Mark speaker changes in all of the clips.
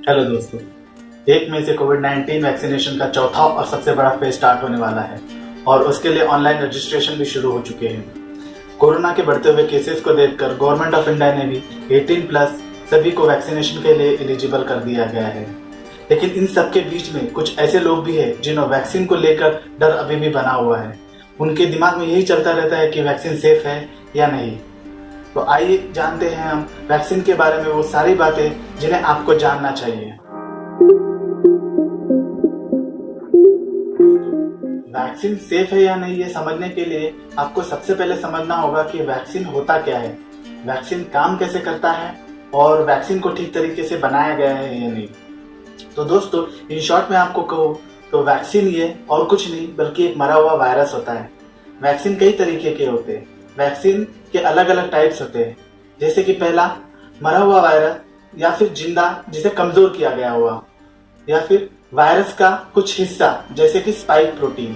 Speaker 1: Hello दोस्तों, 1 मई से कोविड-19 vaccination का चौथा और सबसे बड़ा फेज स्टार्ट होने वाला है और उसके लिए ऑनलाइन रजिस्ट्रेशन भी शुरू हो चुके हैं। कोरोना के बढ़ते हुए केसेस को देखकर गवर्नमेंट ऑफ इंडिया ने भी 18 प्लस सभी को वैक्सीनेशन के लिए एलिजिबल कर दिया गया है। लेकिन इन सब के बीच में कुछ ऐसे लोग भी हैं जिन्हें वैक्सीन को लेकर डर अभी भी बना हुआ है। उनके दिमाग में यही चलता रहता है कि वैक्सीन सेफ है या नहीं। तो आइए जानते हैं हम वैक्सीन के बारे में वो सारी बातें जिन्हें आपको जानना चाहिए। वैक्सीन सेफ है या नहीं ये समझने के लिए आपको सबसे पहले समझना होगा कि वैक्सीन होता क्या है, वैक्सीन काम कैसे करता है और वैक्सीन को ठीक तरीके से बनाया गया है या नहीं। तो दोस्तों, इन शॉर्ट में आपको कहूँ तो वैक्सीन ये और कुछ नहीं बल्कि एक मरा हुआ वायरस होता है। वैक्सीन कई तरीके के होते हैं। वैक्सीन के अलग अलग टाइप्स होते हैं, जैसे कि पहला मरा हुआ वायरस, या फिर जिंदा जिसे कमजोर किया गया हुआ, या फिर वायरस का कुछ हिस्सा जैसे कि स्पाइक प्रोटीन,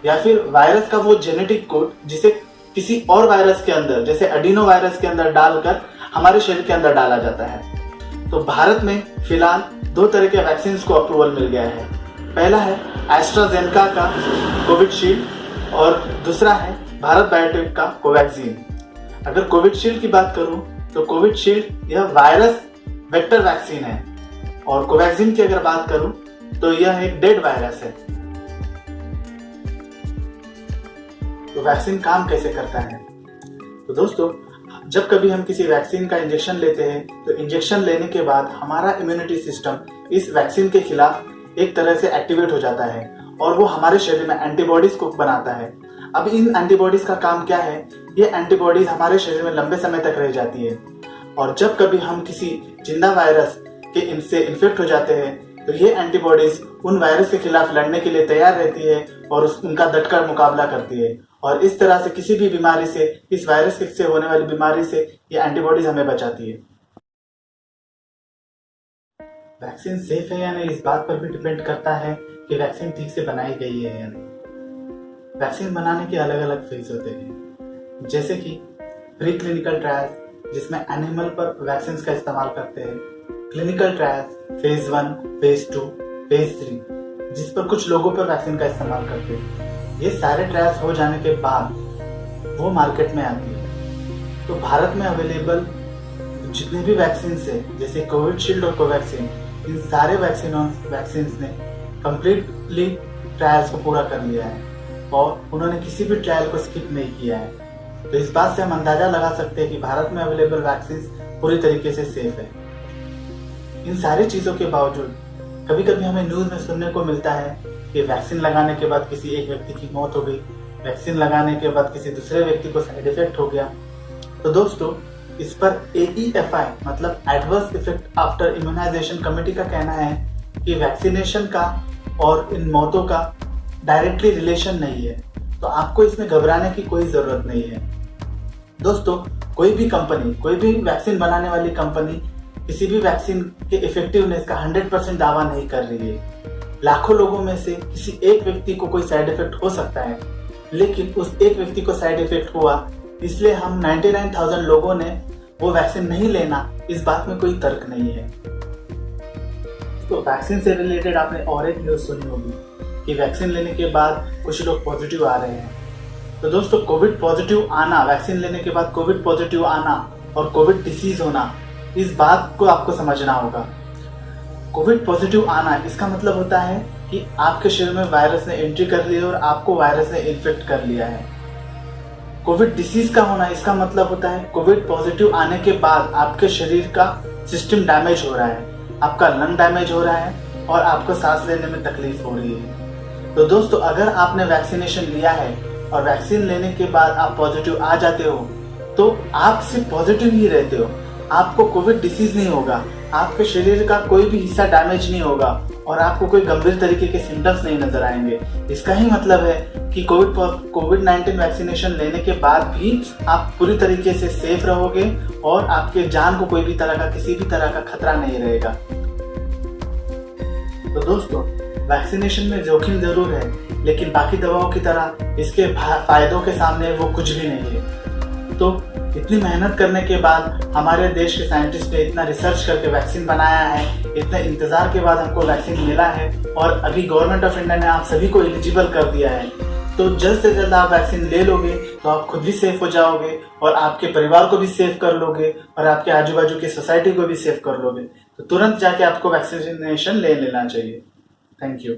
Speaker 1: या फिर वायरस का वो जेनेटिक कोड जिसे किसी और वायरस के अंदर जैसे एडिनो वायरस के अंदर डालकर हमारे शरीर के अंदर डाला जाता है। तो भारत में फिलहाल 2 तरह के वैक्सीन को अप्रूवल मिल गया है। पहला है एस्ट्राजेनेका का कोविशील्ड और दूसरा है भारत बायोटेक का कोवैक्सीन। अगर कोविशील्ड की बात करूं तो कोविशील्ड यह वायरस वेक्टर वैक्सीन है और कोवैक्सीन की अगर बात करूं तो यह एक डेड वायरस है। तो वैक्सीन काम कैसे करता है? तो दोस्तों, जब कभी हम किसी वैक्सीन का इंजेक्शन लेते हैं तो इंजेक्शन लेने के बाद हमारा इम्यूनिटी सिस्टम इस वैक्सीन के खिलाफ एक तरह से एक्टिवेट हो जाता है और वो हमारे शरीर में एंटीबॉडीज को बनाता है। अब इन एंटीबॉडीज का काम क्या है? ये एंटीबॉडीज हमारे शरीर में लंबे समय तक रह जाती है और जब कभी हम किसी जिंदा वायरस के इनसे इन्फेक्ट हो जाते हैं तो ये एंटीबॉडीज उन वायरस के खिलाफ लड़ने के लिए तैयार रहती है और उनका डटकर मुकाबला करती है और इस तरह से किसी भी बीमारी से, इस वायरस से होने वाली बीमारी से ये एंटीबॉडीज हमें बचाती है। वैक्सीन सेफ है या नहीं इस बात पर भी डिपेंड करता है कि वैक्सीन ठीक से बनाई गई है या नहीं। वैक्सीन बनाने के अलग अलग फेज होते हैं, जैसे कि प्री क्लिनिकल ट्रायल्स जिसमें एनिमल पर वैक्सीन का इस्तेमाल करते हैं, clinical trials phase 1, phase 2, phase 3 जिस पर कुछ लोगों पर वैक्सीन का इस्तेमाल करते हैं। ये सारे ट्रायल्स हो जाने के बाद वो मार्केट में आती है। तो भारत में अवेलेबल जितने भी वैक्सीन है जैसे कोविशील्ड और कोवैक्सीन, इन सारे वैक्सीन ने कम्प्लीटली ट्रायल्स को पूरा कर लिया है और उन्होंने किसी भी ट्रायल को स्किप नहीं किया है। तो इस बात से हम अंदाजा लगा सकते हैं कि भारत में अवेलेबल वैक्सीन पूरी तरीके से सेफ है। इन सारी चीजों के बावजूद कभी कभी हमें न्यूज में सुनने को मिलता है कि वैक्सीन लगाने के बाद किसी एक व्यक्ति की मौत हो गई, वैक्सीन लगाने के बाद किसी दूसरे व्यक्ति को साइड इफेक्ट हो गया। तो दोस्तों, इस पर AEFI मतलब adverse effect after immunisation committee का कहना है कि वैक्सीनेशन का और इन मौतों का डायरेक्टली रिलेशन नहीं है, तो आपको इसमें घबराने की कोई जरूरत नहीं है। दोस्तों, कोई भी कंपनी, कोई भी वैक्सीन बनाने वाली कंपनी किसी भी वैक्सीन के इफेक्टिवनेस का 100% दावा नहीं कर रही है। लाखों लोगों में से किसी एक व्यक्ति को कोई साइड इफेक्ट हो सकता है, लेकिन उस एक व्यक्ति को साइड इफेक्ट हुआ इसलिए हम 99,000 लोगों ने वो वैक्सीन नहीं लेना, इस बात में कोई तर्क नहीं है। तो वैक्सीन से रिलेटेड आपने और एक न्यूज सुनी होगी कि वैक्सीन लेने के बाद कुछ लोग पॉजिटिव आ रहे हैं। तो दोस्तों, कोविड पॉजिटिव आना, वैक्सीन लेने के बाद कोविड पॉजिटिव आना और कोविड डिसीज होना, इस बात को आपको समझना होगा। कोविड पॉजिटिव आना इसका मतलब होता है कि आपके शरीर में वायरस ने एंट्री कर ली है और आपको वायरस ने इन्फेक्ट कर लिया है। कोविड डिसीज का होना इसका मतलब होता है कोविड पॉजिटिव आने के बाद आपके शरीर का सिस्टम डैमेज हो रहा है, आपका लंग डैमेज हो रहा है और आपको सांस लेने में तकलीफ हो रही है। तो दोस्तों, अगर आपने वैक्सीनेशन लिया है और वैक्सीन लेने के बाद आप पॉजिटिव आ जाते हो तो आप सिर्फ पॉजिटिव ही रहते हो, आपको कोविड डिसीज नहीं होगा, आपके शरीर का कोई भी हिस्सा डैमेज नहीं होगा और आपको कोई गंभीर तरीके के सिम्टम्स नहीं नजर आएंगे। इसका ही मतलब है कि कोविड-19 वैक्सीनेशन लेने के बाद भी आप पूरी तरीके से सेफ रहोगे और आपके जान को कोई भी तरह का, किसी भी तरह का खतरा नहीं रहेगा। तो दोस्तों, वैक्सीनेशन में जोखिम जरूर है, लेकिन बाकी दवाओं की तरह इसके फायदों के सामने वो कुछ भी नहीं है। तो इतनी मेहनत करने के बाद हमारे देश के साइंटिस्ट ने इतना रिसर्च करके वैक्सीन बनाया है इतने इंतजार के बाद हमको वैक्सीन मिला है और अभी गवर्नमेंट ऑफ इंडिया ने आप सभी को एलिजिबल कर दिया है। तो जल्द से जल्द आप वैक्सीन ले लोगे तो आप खुद भी सेफ हो जाओगे और आपके परिवार को भी सेफ कर लोगे और आपके आजू बाजू की सोसाइटी को भी सेफ कर लोगे। तो तुरंत जाके आपको वैक्सीनेशन ले लेना चाहिए। Thank you.